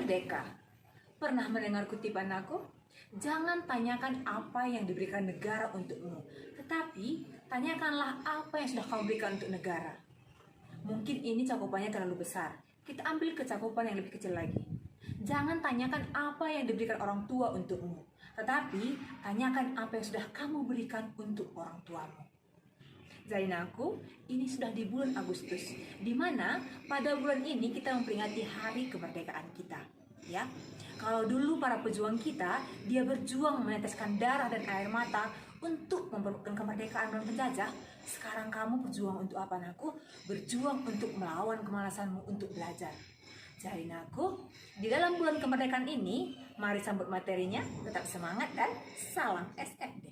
merdeka. Pernah mendengar kutipan aku? Jangan tanyakan apa yang diberikan negara untukmu, tetapi tanyakanlah apa yang sudah kau berikan untuk negara. Mungkin ini cakupannya terlalu besar. Kita ambil kecakupan yang lebih kecil lagi. Jangan tanyakan apa yang diberikan orang tua untukmu, tetapi tanyakan apa yang sudah kamu berikan untuk orang tuamu. Zainaku, ini sudah di bulan Agustus, di mana pada bulan ini kita memperingati hari kemerdekaan kita. Ya, kalau dulu para pejuang kita, dia berjuang meneteskan darah dan air mata untuk memperebutkan kemerdekaan dari penjajah. Sekarang kamu berjuang untuk apa, anakku? Berjuang untuk melawan kemalasanmu untuk belajar. Jadi anakku, di dalam bulan kemerdekaan ini, mari sambut materinya, tetap semangat dan salam SFD.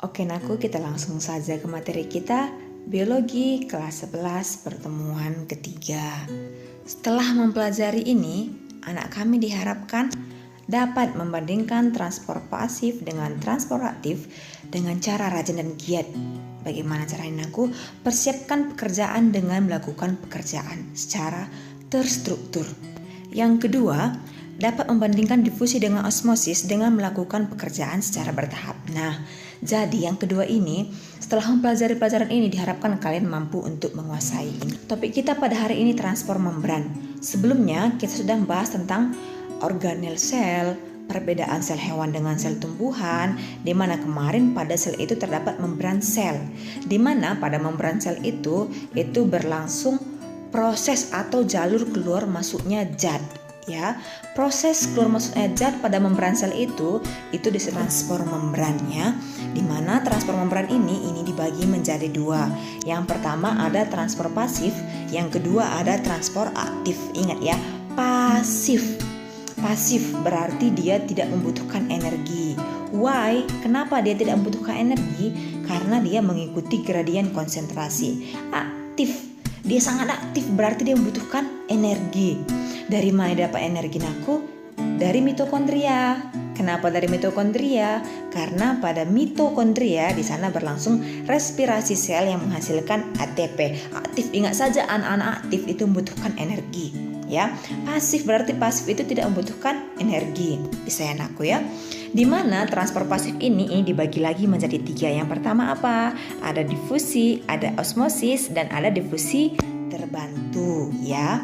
Oke Naku, kita langsung saja ke materi kita, biologi kelas 11 pertemuan ketiga. Setelah mempelajari ini, anak kami diharapkan dapat membandingkan transport pasif dengan transport aktif dengan cara rajin dan giat. Bagaimana caranya Naku? Persiapkan pekerjaan dengan melakukan pekerjaan secara terstruktur. Yang kedua, dapat membandingkan difusi dengan osmosis dengan melakukan pekerjaan secara bertahap. Nah, jadi yang kedua ini, setelah mempelajari pelajaran ini diharapkan kalian mampu untuk menguasai ini. Topik kita pada hari ini transport membran. Sebelumnya kita sudah membahas tentang organel sel, perbedaan sel hewan dengan sel tumbuhan, di mana kemarin pada sel itu terdapat membran sel, di mana pada membran sel itu berlangsung proses atau jalur keluar masuknya zat. Ya, proses keluar masuknya zat pada membran sel itu disebut transport membrannya, di mana transport membran ini dibagi menjadi dua. Yang pertama ada transport pasif, yang kedua ada transport aktif. Ingat ya, pasif. Pasif berarti dia tidak membutuhkan energi. Why? Kenapa dia tidak membutuhkan energi? Karena dia mengikuti gradien konsentrasi. Aktif, dia sangat aktif berarti dia membutuhkan energi. Dari mana dapat energi Naku? Dari mitokondria. Kenapa dari mitokondria? Karena pada mitokondria di sana berlangsung respirasi sel yang menghasilkan ATP. Aktif, ingat saja anak-anak aktif itu membutuhkan energi. Ya, pasif berarti pasif itu tidak membutuhkan energi. Bisa ya Naku ya? Di mana transport pasif ini dibagi lagi menjadi tiga. Yang pertama apa? Ada difusi, ada osmosis, dan ada difusi terbantu ya.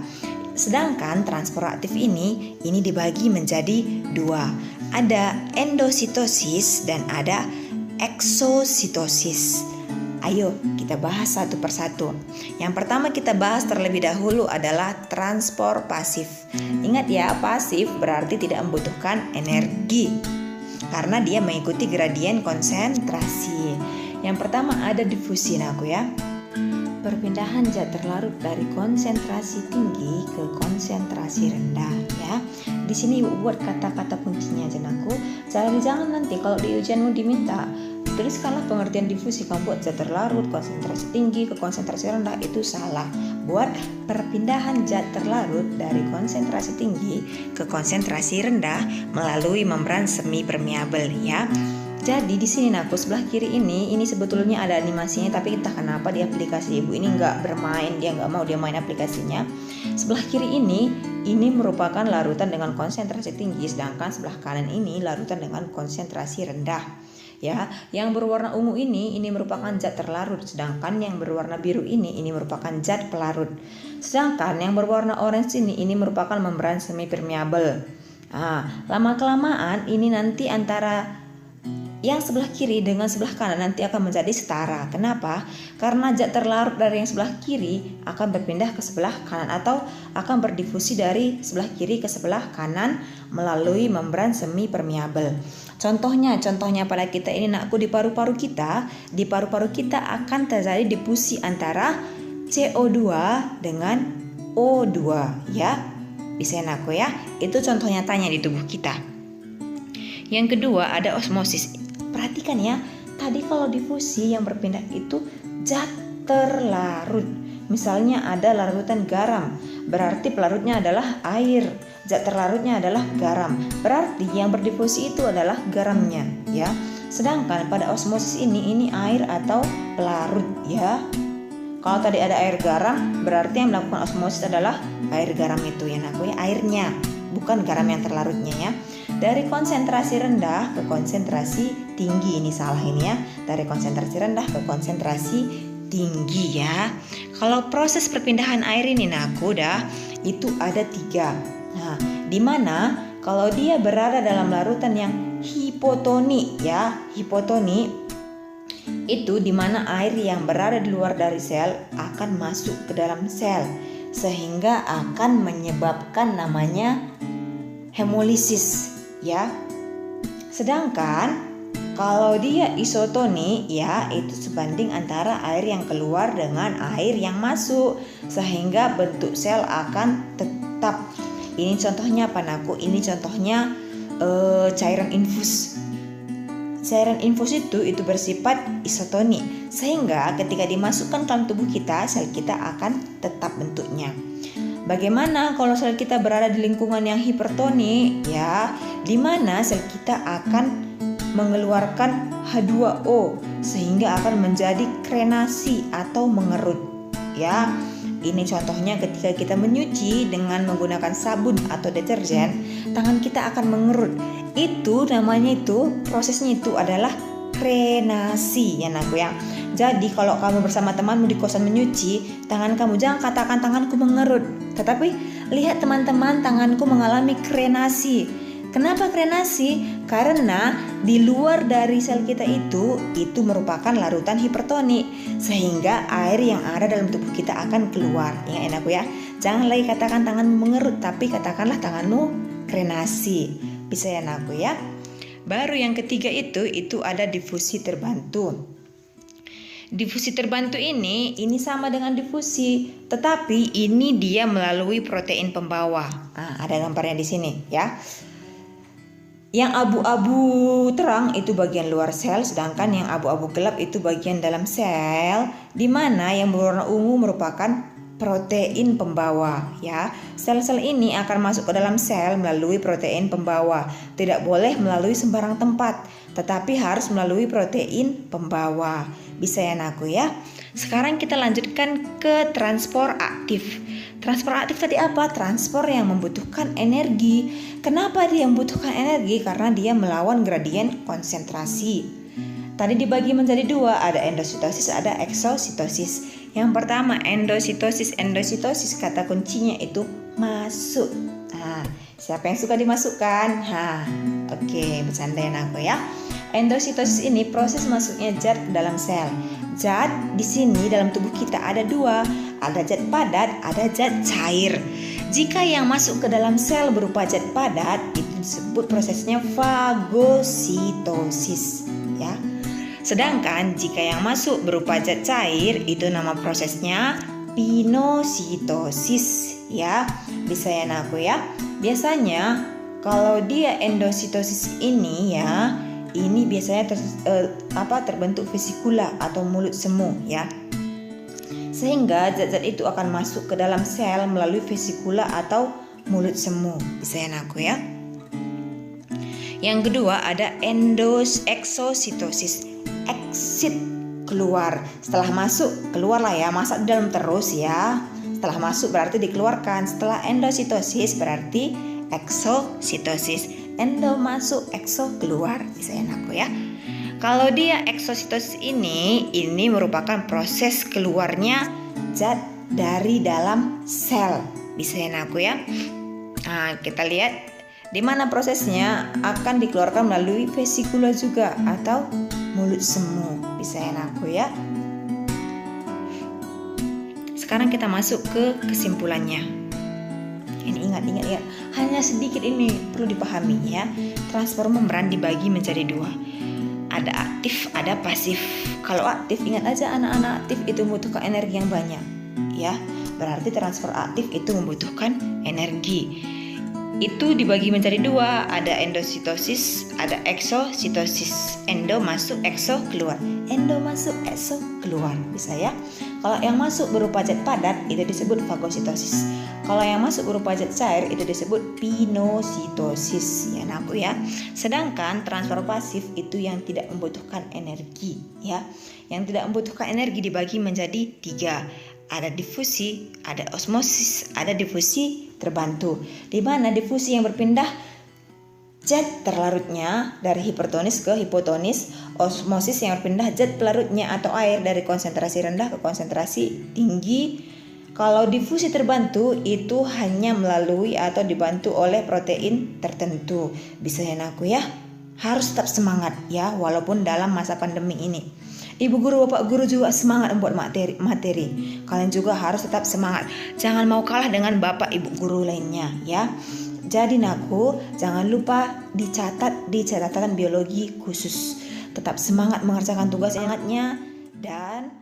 Sedangkan transport aktif ini dibagi menjadi dua. Ada endositosis dan ada eksositosis. Ayo kita bahas satu persatu. Yang pertama kita bahas terlebih dahulu adalah transport pasif. Ingat ya, pasif berarti tidak membutuhkan energi karena dia mengikuti gradien konsentrasi. Yang pertama ada difusi Naku ya. Perpindahan zat terlarut dari konsentrasi tinggi ke konsentrasi rendah ya. Di sini Ibu buat kata-kata kuncinya aja Naku. Jadi jangan nanti kalau di ujianmu diminta tuliskanlah pengertian difusi, kamu buat zat terlarut konsentrasi tinggi ke konsentrasi rendah, itu salah. Buat perpindahan zat terlarut dari konsentrasi tinggi ke konsentrasi rendah melalui membran semi permeabel ya. Jadi di sini Naku sebelah kiri ini sebetulnya ada animasinya, tapi entah kenapa di aplikasi Ibu ini nggak bermain, dia nggak mau dia main aplikasinya. Sebelah kiri ini merupakan larutan dengan konsentrasi tinggi, sedangkan sebelah kanan ini larutan dengan konsentrasi rendah. Ya, yang berwarna ungu ini merupakan zat terlarut, sedangkan yang berwarna biru ini merupakan zat pelarut. Sedangkan yang berwarna orange ini merupakan membran semi permeabel. Nah, lama kelamaan ini nanti antara yang sebelah kiri dengan sebelah kanan nanti akan menjadi setara. Kenapa? Karena zat terlarut dari yang sebelah kiri akan berpindah ke sebelah kanan atau akan berdifusi dari sebelah kiri ke sebelah kanan melalui membran semi permeabel. Contohnya pada kita ini Nakku, di paru-paru kita akan terjadi difusi antara CO2 dengan O2 ya. Bisa Nakku ya. Itu contoh nyatanya di tubuh kita. Yang kedua ada osmosis. Perhatikan ya, tadi kalau difusi yang berpindah itu zat terlarut. Misalnya ada larutan garam, berarti pelarutnya adalah air. zat terlarutnya adalah garam. Berarti yang berdifusi itu adalah garamnya, ya. Sedangkan pada osmosis ini air atau pelarut, ya. Kalau tadi ada air garam, berarti yang melakukan osmosis adalah air garam itu, ya Nak, ya, airnya, bukan garam yang terlarutnya, ya. Dari konsentrasi rendah ke konsentrasi tinggi, ini salah ini ya. Dari konsentrasi rendah ke konsentrasi tinggi, ya. Kalau proses perpindahan air ini Nak, itu ada 3. Nah, dimana kalau dia berada dalam larutan yang hipotoni, ya, hipotoni itu dimana air yang berada di luar dari sel akan masuk ke dalam sel sehingga akan menyebabkan namanya hemolisis, ya. Sedangkan kalau dia isotoni, ya, itu sebanding antara air yang keluar dengan air yang masuk sehingga bentuk sel akan tetap. Ini contohnya apa Nakku? Ini contohnya cairan infus. Cairan infus itu bersifat isotoni sehingga ketika dimasukkan ke dalam tubuh kita, sel kita akan tetap bentuknya. Bagaimana kalau sel kita berada di lingkungan yang hipertoni, ya, di mana sel kita akan mengeluarkan H2O sehingga akan menjadi krenasi atau mengerut, ya. Ini contohnya ketika kita menyuci dengan menggunakan sabun atau deterjen, tangan kita akan mengerut. Itu namanya, prosesnya itu adalah krenasi, ya Nakku, ya. Jadi kalau kamu bersama temanmu di kosan menyuci, tangan kamu jangan katakan tanganku mengerut, tetapi lihat teman-teman, tanganku mengalami krenasi. Kenapa krenasi? Karena di luar dari sel kita itu merupakan larutan hipertoni sehingga air yang ada dalam tubuh kita akan keluar. Ingat Nakku, ya. Jangan lagi katakan tanganmu mengerut, tapi katakanlah tanganmu krenasi. Bisa ya Nakku, ya. Baru yang ketiga itu ada difusi terbantu. Difusi terbantu ini sama dengan difusi, tetapi ini dia melalui protein pembawa. Nah, ada gambarnya di sini, ya. Yang abu-abu terang itu bagian luar sel, sedangkan yang abu-abu gelap itu bagian dalam sel, di mana yang berwarna ungu merupakan protein pembawa, ya. Sel-sel ini akan masuk ke dalam sel melalui protein pembawa. Tidak boleh melalui sembarang tempat, tetapi harus melalui protein pembawa. Bisa ya Nakku, ya. Sekarang kita lanjutkan ke transport aktif. Transport aktif tadi apa? Transport yang membutuhkan energi. Kenapa dia membutuhkan energi? Karena dia melawan gradien konsentrasi. Tadi dibagi menjadi 2, ada endositosis, ada eksositosis. Yang pertama endositosis. Endositosis kata kuncinya itu masuk. Nah, siapa yang suka dimasukkan? Oke, bercanda ya Nakku, ya. Endositosis ini proses masuknya zat ke dalam sel. Zat di sini dalam tubuh kita ada 2, ada zat padat, ada zat cair. Jika yang masuk ke dalam sel berupa zat padat, itu disebut prosesnya fagositosis, ya. Sedangkan jika yang masuk berupa zat cair, itu nama prosesnya pinositosis, ya. Bisa ya Nakku, ya. Biasanya kalau dia endositosis ini, ya, ini biasanya terbentuk vesikula atau mulut semu, ya. Sehingga zat-zat itu akan masuk ke dalam sel melalui vesikula atau mulut semu. Bisa ya Nakku, ya. Yang kedua ada eksositosis. Exit, keluar. Setelah masuk, keluarlah ya. Masa di dalam terus, ya. Setelah masuk berarti dikeluarkan. Setelah endositosis berarti eksositosis. Endo masuk, ekso keluar. Bisa ya Nakku, ya. Kalau dia eksositosis ini merupakan proses keluarnya zat dari dalam sel. Bisa ya Nakku, ya. Nah, kita lihat di mana prosesnya akan dikeluarkan melalui vesikula juga atau mulut semu. Bisa ya Nakku, ya. Sekarang kita masuk ke kesimpulannya. Ini ingat. Hanya sedikit ini perlu dipahami, ya. Transport membran dibagi menjadi 2. Ada aktif, ada pasif. Kalau aktif, ingat aja anak-anak aktif itu membutuhkan energi yang banyak, ya. Berarti transfer aktif itu membutuhkan energi. Itu dibagi menjadi 2, ada endositosis, ada eksositosis. Endo masuk, ekso keluar. Endo masuk, ekso keluar. Bisa ya. Kalau yang masuk berupa zat padat itu disebut fagositosis. Kalau yang masuk berupa zat cair itu disebut pinositosis ya anakku ya. Sedangkan transfer pasif itu yang tidak membutuhkan energi ya. Yang tidak membutuhkan energi dibagi menjadi 3. Ada difusi, ada osmosis, ada difusi terbantu. Di mana difusi yang berpindah zat terlarutnya dari hipertonis ke hipotonis, osmosis yang berpindah zat pelarutnya atau air dari konsentrasi rendah ke konsentrasi tinggi. Kalau difusi terbantu itu hanya melalui atau dibantu oleh protein tertentu. Bisa ya anakku ya. Harus tetap semangat ya walaupun dalam masa pandemi ini. Ibu guru, bapak guru juga semangat membuat materi. Kalian juga harus tetap semangat. Jangan mau kalah dengan bapak ibu guru lainnya ya. Jadi naku, jangan lupa dicatat di catatan biologi khusus. Tetap semangat mengerjakan tugas ingatnya dan